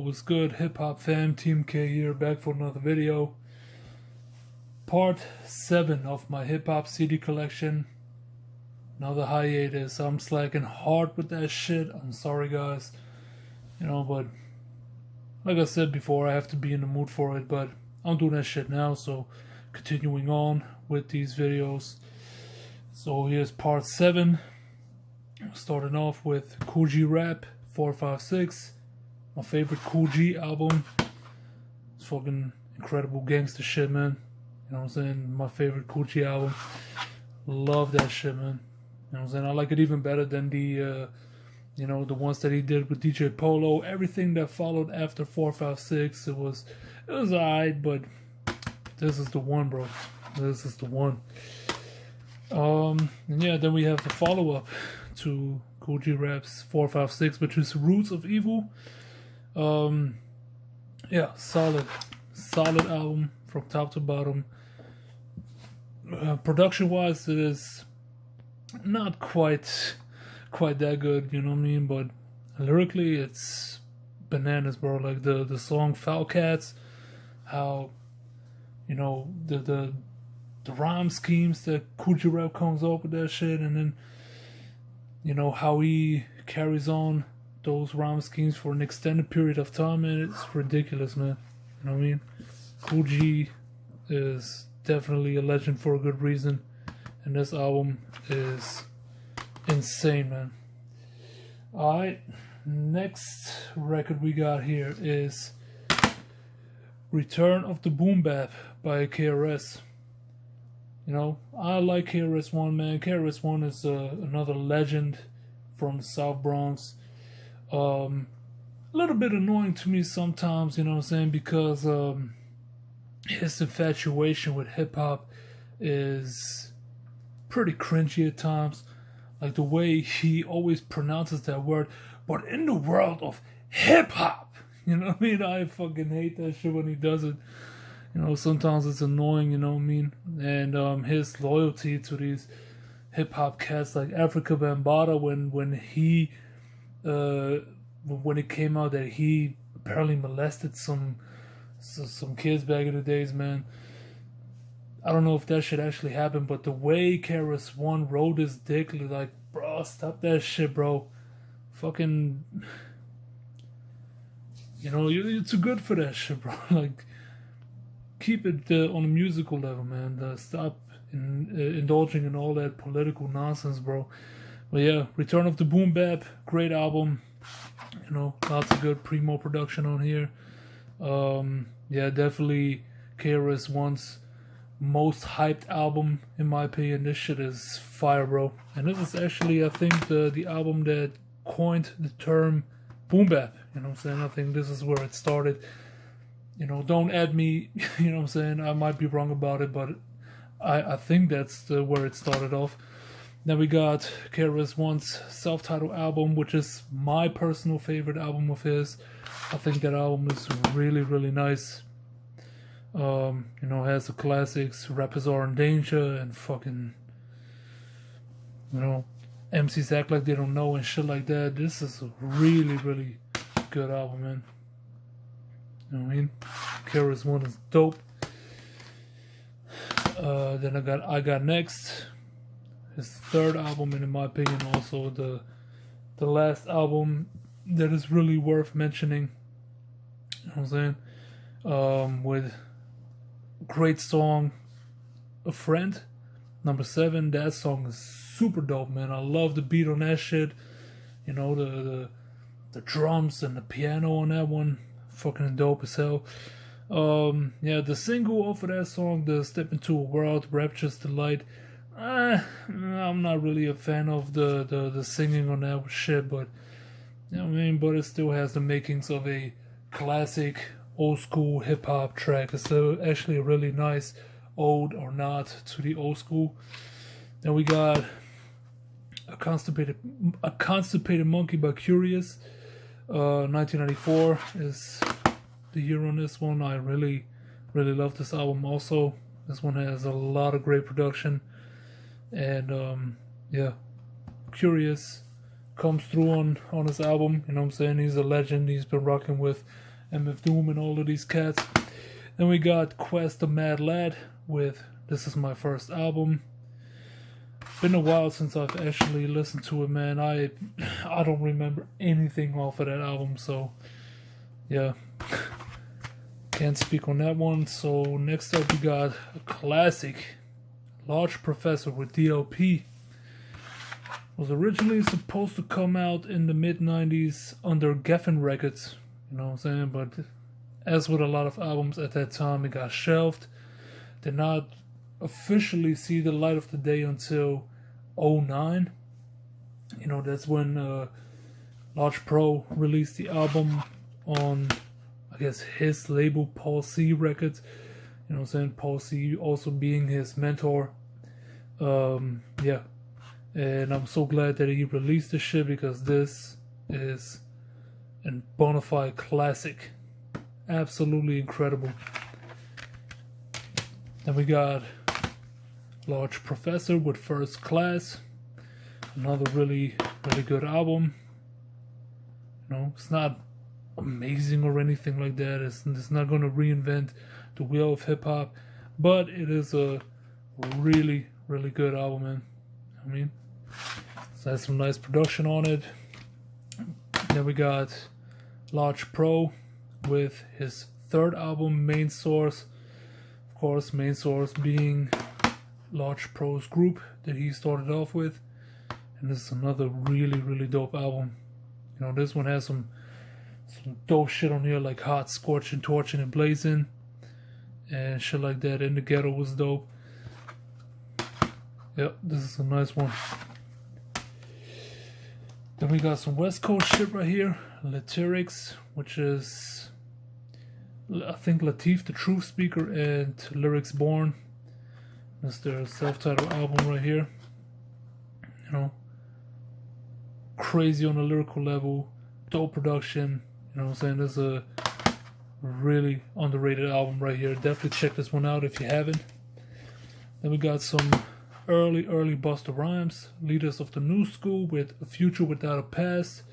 what's good, hip hop fam? Team K here, back for another video. Part 7 of my hip hop CD collection. Another hiatus. I'm slacking hard with that shit. I'm sorry, guys. But like I said before, I have to be in the mood for it. But I'm doing that shit now, so continuing on with these videos. So here's part 7. Starting off with Kool G Rap 456. My favorite Kool G album. It's fucking incredible gangster shit, man. You know what I'm saying? My favorite Kool G album. Love that shit, man. You know what I'm saying? I like it even better than the the ones that he did with DJ Polo. Everything that followed after 456, it was alright, but this is the one, bro. This is the one. And yeah, then we have the follow-up to Kool G Rap's 456, which is Roots of Evil. Yeah, solid album from top to bottom. Production wise, it is not quite that good, you know what I mean, but lyrically it's bananas, bro. Like the song Foul Cats, how the rhyme schemes that Kool G Rap comes up with that shit, and then how he carries on those rhyme schemes for an extended period of time, and it's ridiculous, man. You know what I mean? Kool G is definitely a legend for a good reason, and this album is insane, man. Alright, next record we got here is Return of the Boom Bap by KRS. I like KRS-One, man. KRS-One is another legend from the South Bronx. A little bit annoying to me sometimes, you know what I'm saying, because his infatuation with hip-hop is pretty cringy at times. Like the way he always pronounces that word, but in the world of hip-hop, you know what I mean? I fucking hate that shit when he does it. Sometimes it's annoying, you know what I mean? And his loyalty to these hip-hop cats like Africa Bambaataa, when it came out that he apparently molested some kids back in the days, man. I don't know if that shit actually happened, but the way KRS-One rode his dick, like, bro, stop that shit, bro. Fucking, you're too good for that shit, bro. Like, keep it on a musical level, man. Stop indulging in all that political nonsense, bro. But yeah, Return of the Boom Bap, great album. Lots of good primo production on here. Yeah, definitely KRS-One's most hyped album, in my opinion. This shit is fire, bro. And this is actually, I think, the album that coined the term boom bap. You know what I'm saying? I think this is where it started. Don't add me, you know what I'm saying? I might be wrong about it, but I think that's where it started off. Then we got KRS-One's self-titled album, which is my personal favorite album of his. I think that album is really, really nice. Has the classics, Rappers Are in Danger, and fucking, MCs Act Like They Don't Know and shit like that. This is a really, really good album, man. You know what I mean? KRS-One is dope. Then I got Next, his third album, and in my opinion also the last album that is really worth mentioning. You know what I'm saying? With great song, A Friend, number 7. That song is super dope, man. I love the beat on that shit. The drums and the piano on that one, fucking dope as hell. Yeah, the single off of that song, the Step Into a World, Rapture's Delight. I'm not really a fan of the singing on that shit, but you know what I mean. But it still has the makings of a classic old school hip hop track. It's actually a really nice ode or nod to the old school. Then we got a constipated Monkey by Kurious. 1994 is the year on this one. I really love this album also. This one has a lot of great production, and yeah, Kurious comes through on his album. You know what I'm saying? He's a legend. He's been rocking with MF Doom and all of these cats. Then we got Kwest the Mad Lad with This Is My First Album. Been a while since I've actually listened to it, man. I don't remember anything off of that album, so yeah, can't speak on that one. So next up we got a classic, Large Professor with DLP. Was originally supposed to come out in the mid-90s under Geffen Records, you know what I'm saying, but as with a lot of albums at that time, it got shelved. Did not officially see the light of the day until 2009. You know, that's when Large Pro released the album on, I guess, his label, Paul C Records. You know what I'm saying? Paul C also being his mentor. Yeah. And I'm so glad that he released this shit, because this is a bona fide classic. Absolutely incredible. Then we got Large Professor with First Class. Another really good album. You know, it's not amazing or anything like that. It's not going to reinvent the wheel of hip hop, but it is a really good album, man. I mean, so has some nice production on it. Then we got Large Pro with his third album, Main Source. Of course, Main Source being Large Pro's group that he started off with. And this is another really dope album. You know, this one has some dope shit on here, like Hot, Scorching, Torching, and Blazing, and shit like that. In the Ghetto was dope. Yep, this is a nice one. Then we got some West Coast shit right here. Latyrx, which is, I think, Latif the Truth Speaker and Lyrics Born. That's their self-titled album right here. You know, crazy on the lyrical level, dope production. You know what I'm saying? This is a really underrated album right here. Definitely check this one out if you haven't. Then we got some early Busta Rhymes, Leaders of the New School with A Future Without a Past.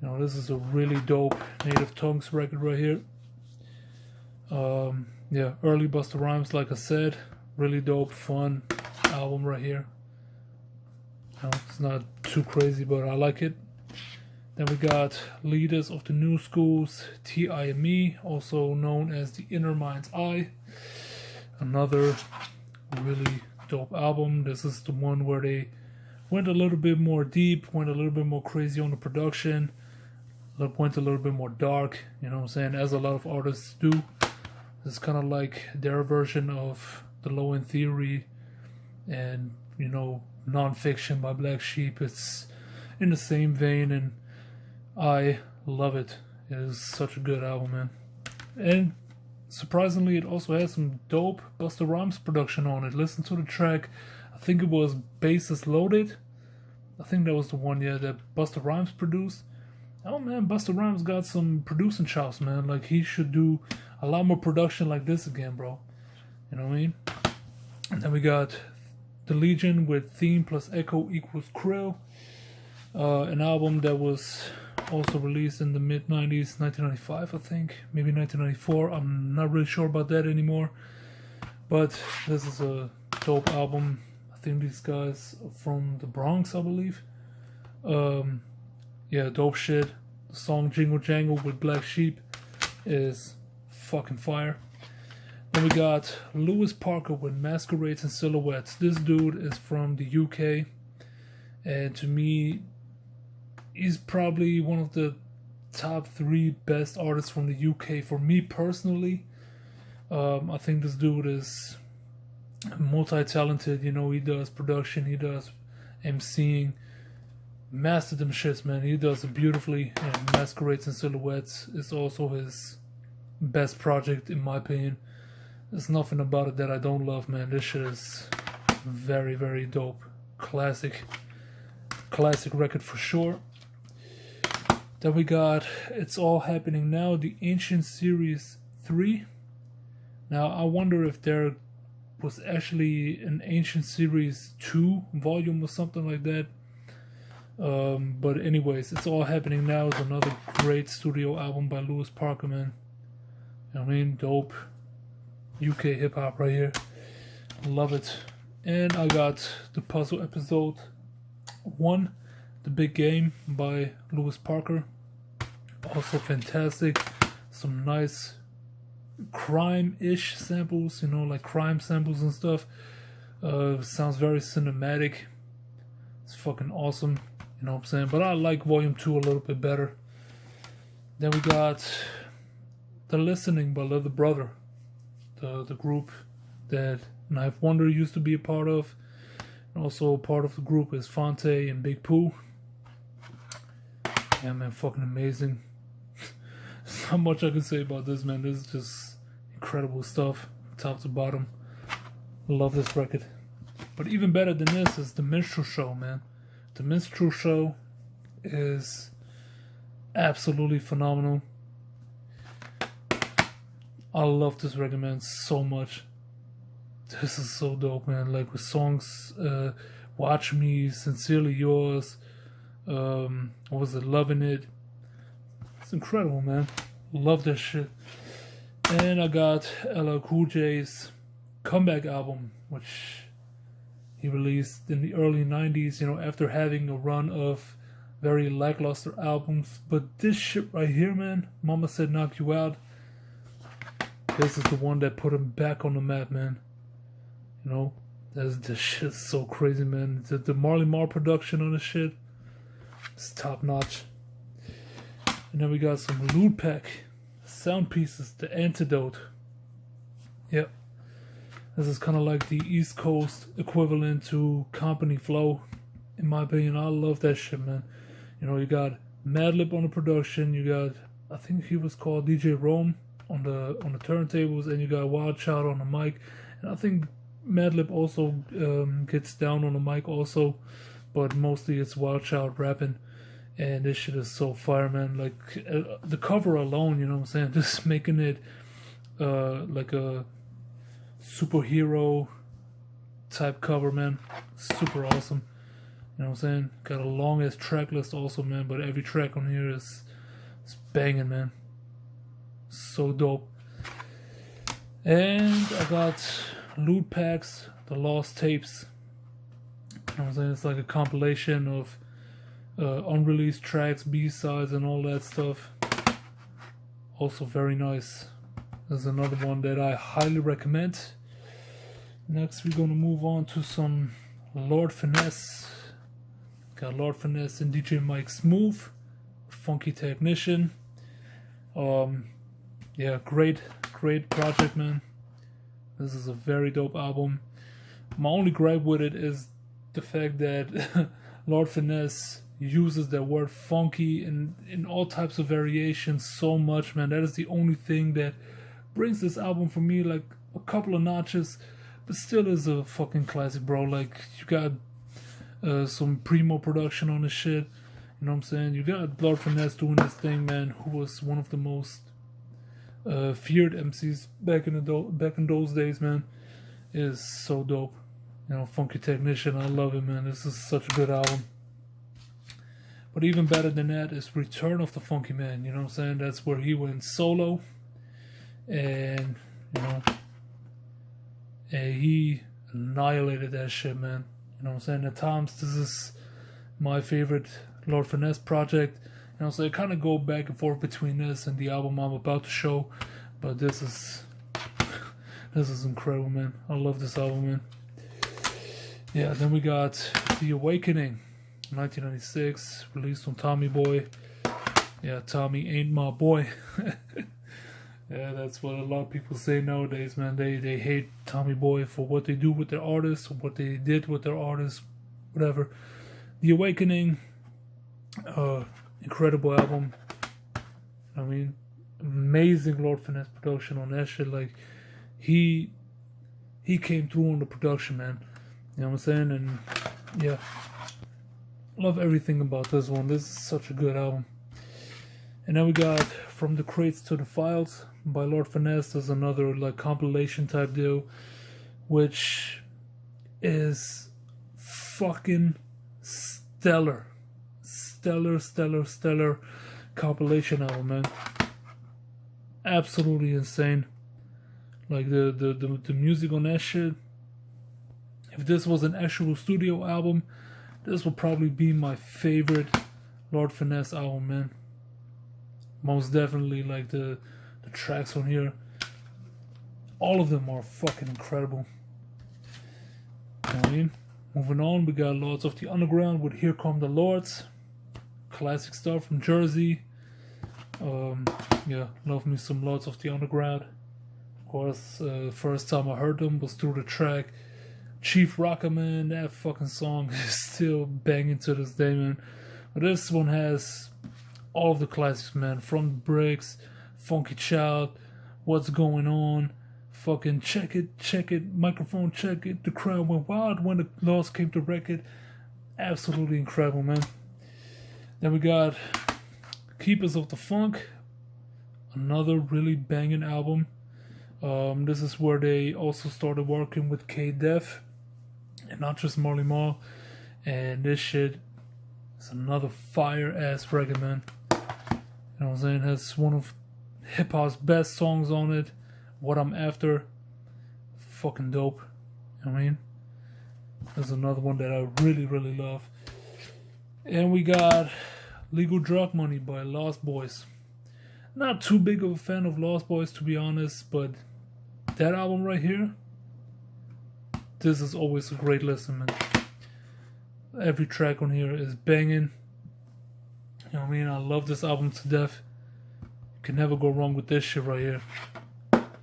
You know, this is a really dope Native Tongues record right here. Yeah, early Busta Rhymes, like I said, really dope, fun album right here. You know, it's not too crazy, but I like it. Then we got Leaders of the New School's T.I.M.E, also known as The Inner Mind's Eye. Another really dope album. This is the one where they went a little bit more deep, went a little bit more crazy on the production, went a little bit more dark, you know what I'm saying, as a lot of artists do. It's kind of like their version of The Low End Theory and, you know, Non-Fiction by Black Sheep. It's in the same vein, and I love it. It is such a good album, man. And surprisingly, it also has some dope Busta Rhymes production on it. Listen to the track. I think it was Bases Loaded. I think that was the one, yeah, that Busta Rhymes produced. Oh man, Busta Rhymes got some producing chops, man. Like, he should do a lot more production like this again, bro. You know what I mean? And then we got The Legion with Theme plus Echo equals Krill. An album that was also released in the mid-90s, 1995, I think. Maybe 1994. I'm not really sure about that anymore. But this is a dope album. I think these guys are from the Bronx, I believe. Yeah, dope shit. The song Jingle Jangle with Black Sheep is fucking fire. Then we got Lewis Parker with Masquerades and Silhouettes. This dude is from the UK, and to me, he's probably one of the top 3 best artists from the UK for me personally. I think this dude is multi-talented. You know, he does production, he does MCing, mastered them shits, man. He does it beautifully, and Masquerades and Silhouettes is also his best project in my opinion. There's nothing about it that I don't love, man. This shit is very dope. Classic record for sure. Then we got It's All Happening Now, the Ancient Series 3. Now I wonder if there was actually an Ancient Series 2 volume or something like that. But anyways, It's All Happening Now is another great studio album by Lewis Parker, man. You know what I mean? Dope UK hip hop right here. Love it. And I got the Puzzle Episode 1, The Big Game by Lewis Parker. Also fantastic. Some nice crime-ish samples, you know, like crime samples and stuff. Sounds very cinematic. It's fucking awesome, you know what I'm saying? But I like Volume 2 a little bit better. Then we got The Listening by Little Brother, the group that Knife Wonder used to be a part of. And also part of the group is Fonte and Big Pooh. Yeah, man, fucking amazing. There's not much I can say about this, man. This is just incredible stuff, top to bottom. Love this record. But even better than this is The Minstrel Show, man. The Minstrel Show is absolutely phenomenal. I love this record, man, so much. This is so dope, man. Like with songs, Watch Me, Sincerely Yours, what was it, Loving It. It's incredible, man. Love this shit. And I got LL Cool J's comeback album, which he released in the early 90s, you know, after having a run of very lackluster albums. But this shit right here, man, Mama Said Knock You Out, this is the one that put him back on the map, man. You know, this shit's so crazy, man. The Marley Marl production on this shit is top notch. And then we got some Lootpack, Soundpieces, The Antidote. Yep. This is kind of like the East Coast equivalent to Company Flow, in my opinion. I love that shit, man. You know, you got Madlib on the production. You got, I think he was called DJ Rome on the turntables, and you got Wild Child on the mic. And I think Madlib also gets down on the mic also, but mostly it's Wild Child rapping. And this shit is so fire, man. Like the cover alone, you know what I'm saying? Just making it like a superhero type cover, man. Super awesome. You know what I'm saying? Got a long ass track list also, man. But every track on here is banging, man. So dope. And I got Lootpack's The Lost Tapes. You know what I'm saying? It's like a compilation of unreleased tracks, B-sides, and all that stuff. Also very nice. There's another one that I highly recommend. Next, we're gonna move on to some Lord Finesse. Got Lord Finesse and DJ Mike Smooth, Funky Technician. Yeah, great project, man. This is a very dope album. My only gripe with it is the fact that Lord Finesse uses that word funky in all types of variations so much, man. That is the only thing that brings this album for me like a couple of notches, but still is a fucking classic, bro. Like, you got some primo production on this shit, you know what I'm saying? You got Lord Finesse doing this thing, man, who was one of the most feared MCs back in those days, man. It is so dope. You know, Funky Technician, I love it, man. This is such a good album. But even better than that is Return of the Funkyman, you know what I'm saying? That's where he went solo. And, you know, and he annihilated that shit, man. You know what I'm saying? At times, this is my favorite Lord Finesse project. You know, so I kind of go back and forth between this and the album I'm about to show. But this is incredible, man. I love this album, man. Yeah, then we got The Awakening, 1996, released on Tommy Boy. Yeah, Tommy ain't my boy. Yeah, that's what a lot of people say nowadays, man. They hate Tommy Boy for what they do with their artists, or what they did with their artists, whatever. The Awakening, incredible album. I mean, amazing Lord Finesse production on that shit. Like, he came through on the production, man. You know what I'm saying? And yeah, love everything about this one. This is such a good album. And then we got From the Crates to the Files by Lord Finesse. There's another like compilation type deal, which is fucking stellar. stellar compilation album, man. Absolutely insane. Like the music on that shit. If this was an actual studio album, this would probably be my favorite Lord Finesse album, man. Most definitely, like the tracks on here, all of them are fucking incredible. You know what I mean? Moving on, we got Lords of the Underground with Here Come the Lords. Classic stuff from Jersey. Yeah, love me some Lords of the Underground. Of course, first time I heard them was through the track Chief Rocker, man. That fucking song is still banging to this day, man. But this one has all of the classics, man. From the Bricks, Funky Child, What's Going On, fucking Check It, Microphone Check It, The Crowd Went Wild When the Laws Came to Wreck It. Absolutely incredible, man. Then we got Keepers of the Funk, another really banging album. This is where they also started working with K-Def and not just Marley Marl. And this shit is another fire ass record, man. You know what I'm saying? It has one of hip hop's best songs on it. What I'm After. Fucking dope. You know what I mean? There's another one that I really love. And we got Legal Drug Money by Lost Boys. Not too big of a fan of Lost Boys, to be honest, but that album right here, this is always a great listen, man. Every track on here is banging. You know what I mean? I love this album to death. You can never go wrong with this shit right here.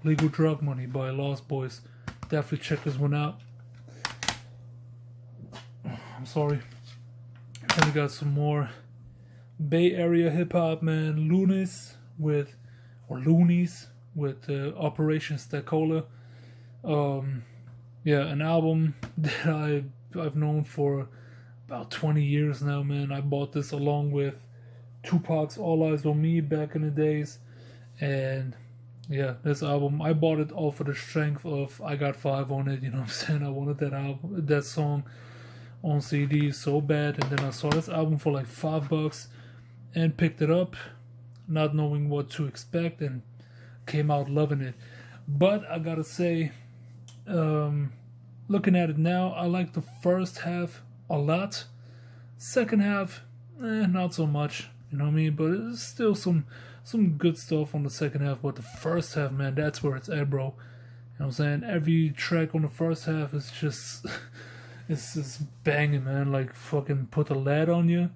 Legal Drug Money by Lost Boys. Definitely check this one out. I'm sorry. And we got some more Bay Area hip hop, man. Loonies with Operation Stacola. Yeah, an album that I've known for about 20 years now, man. I bought this along with Tupac's All Eyes on Me back in the days. And yeah, this album, I bought it all for the strength of I Got Five on it, you know what I'm saying? I wanted that song on CD so bad, and then I saw this album for like $5 and picked it up, not knowing what to expect, and came out loving it. But I gotta say, looking at it now, I like the first half a lot. Second half, not so much, you know what I mean? But it's still some good stuff on the second half. But the first half, man, that's where it's at, bro. You know what I'm saying? Every track on the first half is just it's just banging, man. Like fucking Put the Lead on You,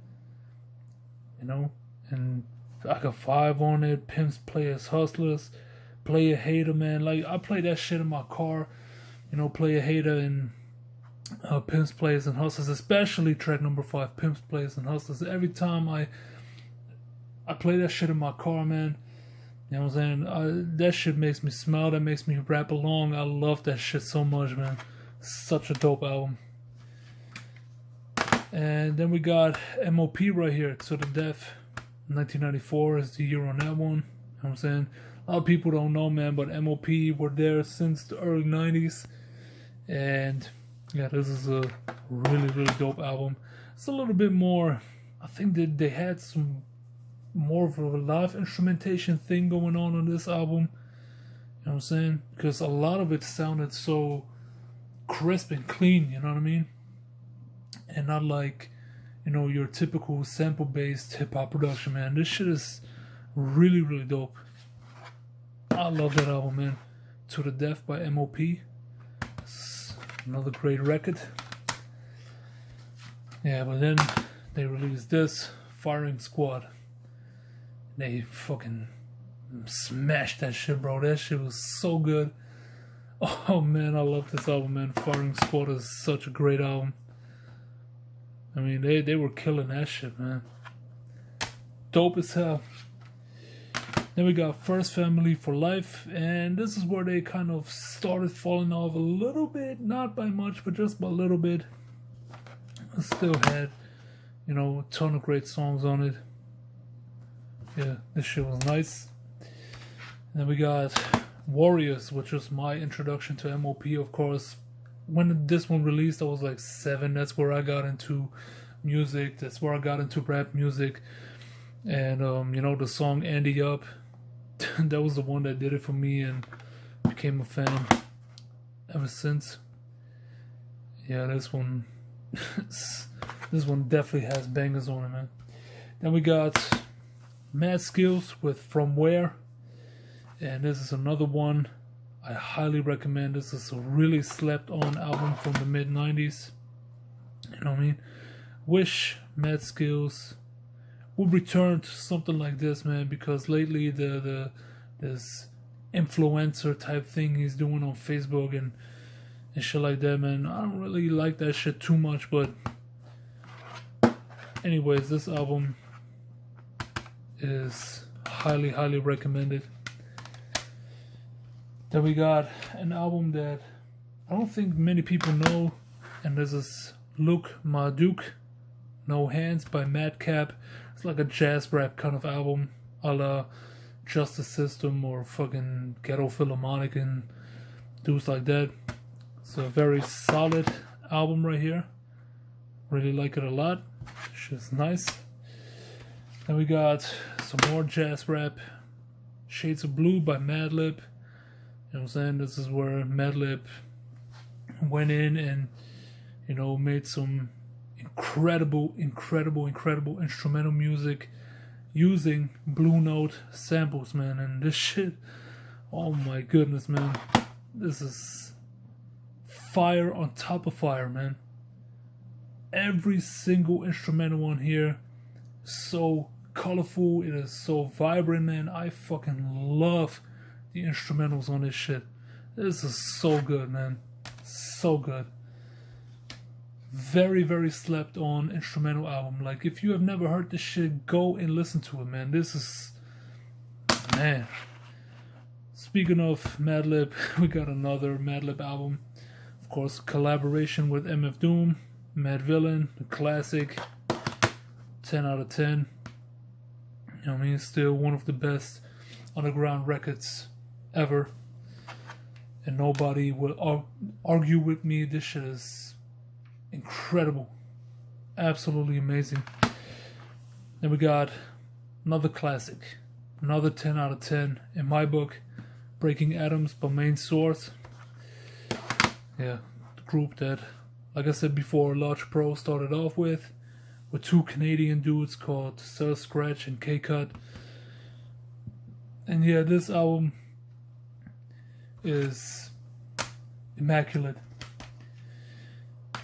you know? And I Got Five on it. Pimps, Players, Hustlers, Play a Hater, man. Like I play that shit in my car, you know, Play a Hater and Pimps, Players, and Hustlers, especially track number 5, Pimps, Players, and Hustlers. Every time I play that shit in my car, man, you know what I'm saying? That shit makes me smile. That makes me rap along. I love that shit so much, man. Such a dope album. And then we got MOP right here, To the Death. 1994 is the year on that one. You know what I'm saying? A lot of people don't know, man, but MOP were there since the early 90s. And yeah, this is a really dope album. It's a little bit more, I think that they had some more of a live instrumentation thing going on this album. You know what I'm saying? Because a lot of it sounded so crisp and clean, you know what I mean? And not like, you know, your typical sample-based hip-hop production, man. This shit is really dope. I love that album, man. To the Death by MOP. It's another great record. Yeah, but then they released this, Firing Squad. They fucking smashed that shit, bro. That shit was so good. Oh, man, I love this album, man. Firing Squad is such a great album. I mean, they were killing that shit, man. Dope as hell. Then we got First Family for Life, and this is where they kind of started falling off a little bit, not by much, but just by a little bit. It still had, you know, a ton of great songs on it. Yeah, this shit was nice. And then we got Warriors, which was my introduction to MOP, of course. When this one released, I was like 7. That's where I got into music. That's where I got into rap music. And you know, the song Andy Up, that was the one that did it for me and became a fan ever since. Yeah, this one this one definitely has bangers on it, man. Then we got Mad Skills with From Where, and this is another one I highly recommend. This is a really slept on album from the mid 90s. You know what I mean? Wish Mad Skills would return to something like this, man, because lately this influencer type thing he's doing on Facebook and shit like that, man, I don't really like that shit too much. But anyways, this album is highly recommended. Then we got an album that I don't think many people know, and this is Look Ma Duke, No Hands by Madcap. It's like a jazz rap kind of album, a la Justice System or fucking Ghetto Philharmonic and dudes like that. It's a very solid album right here. Really like it a lot. Shit's nice. Then we got some more jazz rap. Shades of Blue by Madlib. You know what I'm saying? This is where Madlib went in and, you know, made some incredible instrumental music using Blue Note samples, man. And this shit, oh my goodness, man. This is fire on top of fire, man. Every single instrumental on here is so colorful. It is so vibrant, man. I fucking love the instrumentals on this shit. This is so good, man. So good. Very slept on instrumental album. Like, if you have never heard this shit, go and listen to it, man. This is, man. Speaking of Madlib, we got another Madlib album. Of course, collaboration with MF Doom, Mad Villain, the classic. 10 out of 10. You know what I mean? Still one of the best underground records ever. And nobody will argue with me. This shit is incredible. Absolutely amazing. Then we got another classic. Another 10 out of 10 in my book. Breaking Atoms by Main Source. Yeah, the group that, like I said before, Large Pro started off with two Canadian dudes called Sir Scratch and K-Cut. And yeah, this album is immaculate.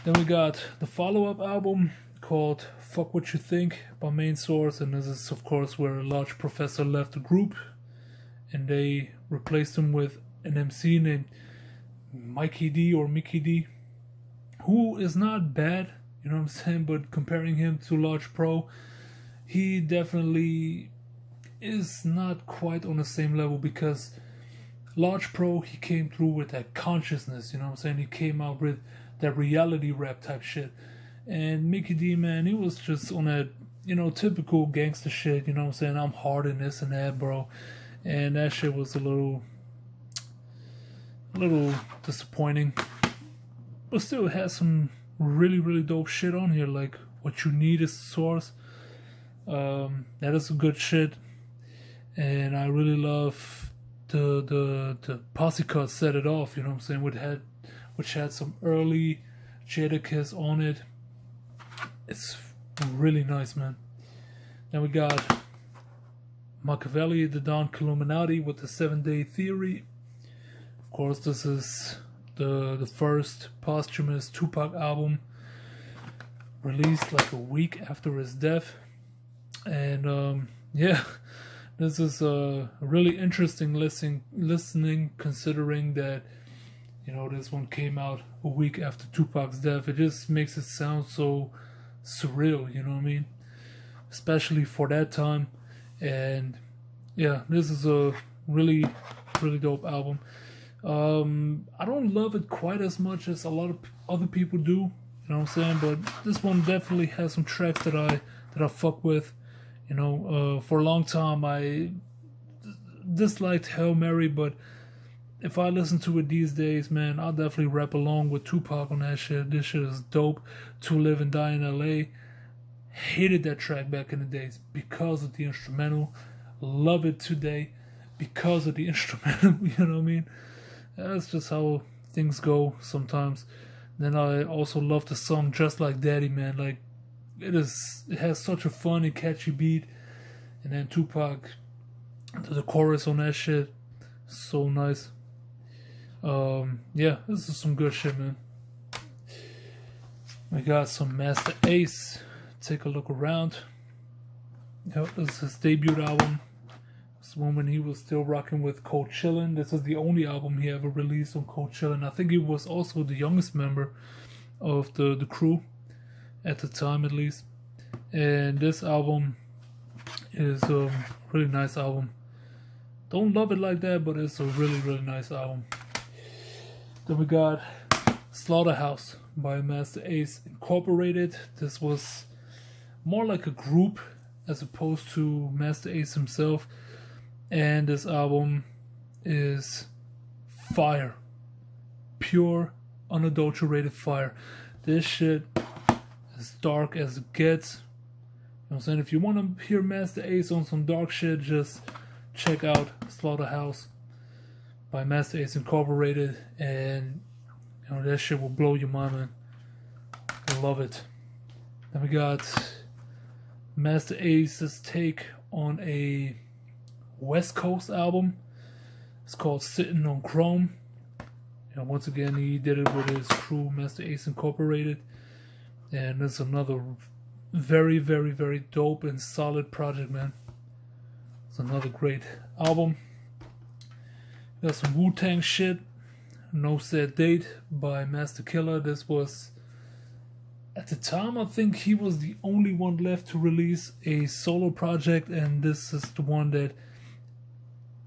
Then we got the follow-up album called Fuck What You Think by Main Source, and this is of course where Large Professor left the group and they replaced him with an MC named Mikey D or Mickey D, who is not bad, you know what I'm saying, but comparing him to Large Pro, he definitely is not quite on the same level, because Large Pro, he came through with that consciousness, you know what I'm saying, he came out with that reality rap type shit, and Mickey D, man, he was just on that, you know, typical gangster shit, you know what I'm saying, I'm hard in this and that, bro, and that shit was a little disappointing, but still has some really dope shit on here, like What You Need Is the Source. That is some good shit, and I really love the posse cut Set It Off, you know what I'm saying, which had some early Jadakiss on it. It's really nice, man. Then we got Machiavelli, the Don Illuminati with the 7-Day Theory. Of course, this is the first posthumous Tupac album, released like a week after his death. And yeah, this is a really interesting listening, considering that, you know, this one came out a week after Tupac's death. It just makes it sound so surreal, you know what I mean? Especially for that time. And yeah, this is a really dope album. I don't love it quite as much as a lot of other people do, you know what I'm saying, but this one definitely has some tracks that I fuck with. You know, for a long time I disliked Hail Mary, but if I listen to it these days, man, I'll definitely rap along with Tupac on that shit. This shit is dope. To Live and Die in LA Hated that track back in the days because of the instrumental. Love it today because of the instrumental. You know what I mean? That's just how things go sometimes. Then I also love the song Just Like Daddy, man. Like, it has such a fun and catchy beat. And then Tupac, the chorus on that shit, so nice. Yeah, this is some good shit, man. We got some Master Ace. Take a look around. Yep, this is his debut album. This one when he was still rocking with Cold Chillin'. This is the only album he ever released on Cold Chillin'. I think he was also the youngest member of the crew at the time, at least. And this album is a really nice album. Don't love it like that, but it's a really, really nice album. Then we got Slaughterhouse by Master Ace Incorporated. This was more like a group as opposed to Master Ace himself. And this album is fire. Pure, unadulterated fire. This shit is dark as it gets. You know what I'm saying? If you want to hear Master Ace on some dark shit, just check out Slaughterhouse by Master Ace Incorporated, and you know that shit will blow your mind, man. I love it. Then we got Master Ace's take on a West Coast album. It's called Sitting on Chrome. You know, once again, he did it with his crew, Master Ace Incorporated, and it's another very, very, very dope and solid project, man. It's another great album. Got some Wu-Tang shit. No Set Date by Master Killer. This was, at the time, I think he was the only one left to release a solo project, and this is the one that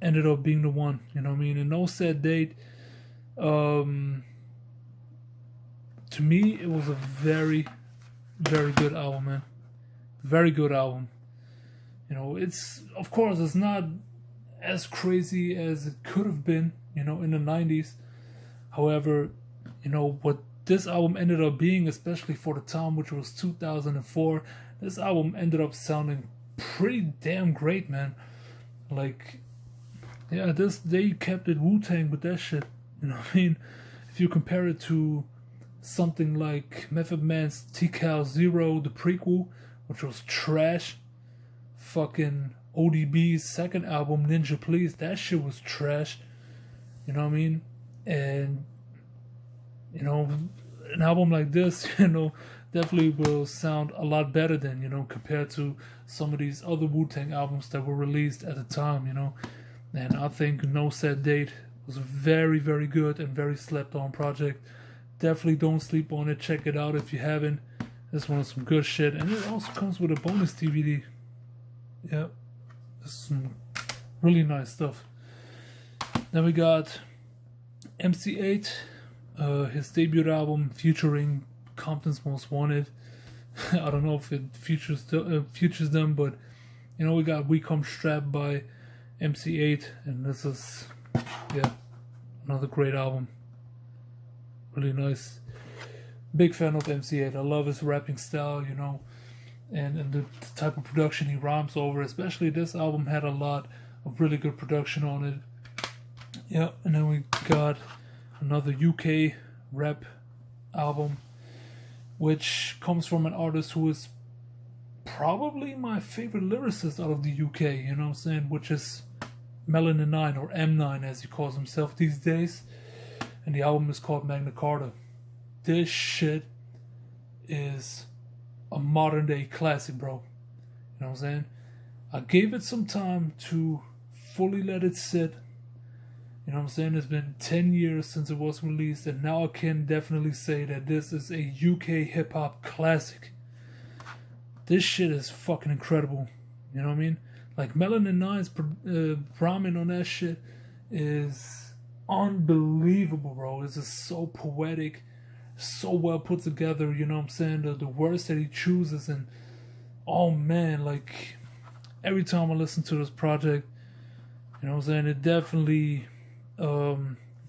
ended up being the one. You know what I mean? And No Set Date, to me, it was a very, very good album, man. Very good album. You know, it's, of course, it's not as crazy as it could have been, you know, in the 90s. However, you know, what this album ended up being, especially for the time, which was 2004, this album ended up sounding pretty damn great, man. Like, yeah, they kept it Wu-Tang with that shit. You know what I mean? If you compare it to something like Method Man's T.Cal Zero, the prequel, which was trash. Fucking ODB's second album, Ninja Please, that shit was trash. You know what I mean? And, you know, an album like this, you know, definitely will sound a lot better than, you know, compared to some of these other Wu-Tang albums that were released at the time, you know. And I think No Set Date was a very, very good and very slept on project. Definitely don't sleep on it. Check it out if you haven't. This one is some good shit. And it also comes with a bonus DVD. Yeah. This is some really nice stuff. Then we got MC8. His debut album featuring Compton's Most Wanted. I don't know if it features them, but you know, we got We Come Strapped by MC8, and this is, yeah, another great album. Really nice. Big fan of MC8. I love his rapping style, you know, and the type of production he rhymes over. Especially this album had a lot of really good production on it. Yeah, and then we got another UK rap album, which comes from an artist who is probably my favorite lyricist out of the UK, you know what I'm saying, which is Melanin 9, or M9 as he calls himself these days. And the album is called Magna Carta. This shit is a modern day classic, bro. You know what I'm saying? I gave it some time to fully let it sit. You know what I'm saying? It's been 10 years since it was released, and now I can definitely say that this is a UK hip-hop classic. This shit is fucking incredible. You know what I mean? Like, Melanin 9's rhyming on that shit is unbelievable, bro. It's just so poetic, so well put together, you know what I'm saying? The words that he chooses, and oh man, like, every time I listen to this project, you know what I'm saying, it definitely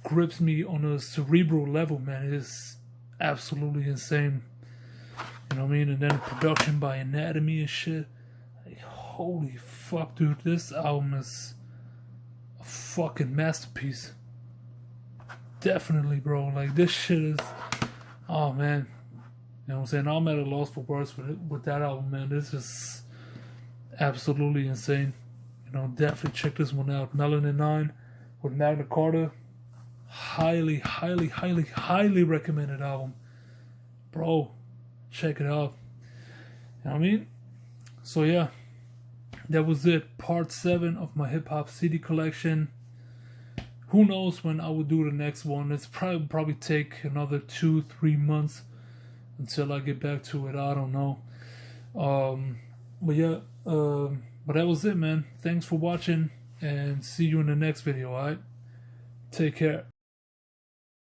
grips me on a cerebral level, man. It is absolutely insane. You know what I mean? And then production by Anatomy and shit. Like, holy fuck, dude. This album is a fucking masterpiece. Definitely, bro. Like, this shit is... Oh, man. You know what I'm saying? I'm at a loss for words with that album, man. This is absolutely insane. You know, definitely check this one out. Melanin 9 with Magna Carta. Highly, highly, highly, highly recommended album. Bro, check it out. You know what I mean? So yeah, that was it. Part 7 of my hip-hop CD collection. Who knows when I will do the next one. It's probably take another 2-3 months until I get back to it. I don't know. But yeah, but that was it, man. Thanks for watching, and see you in the next video, alright? Take care.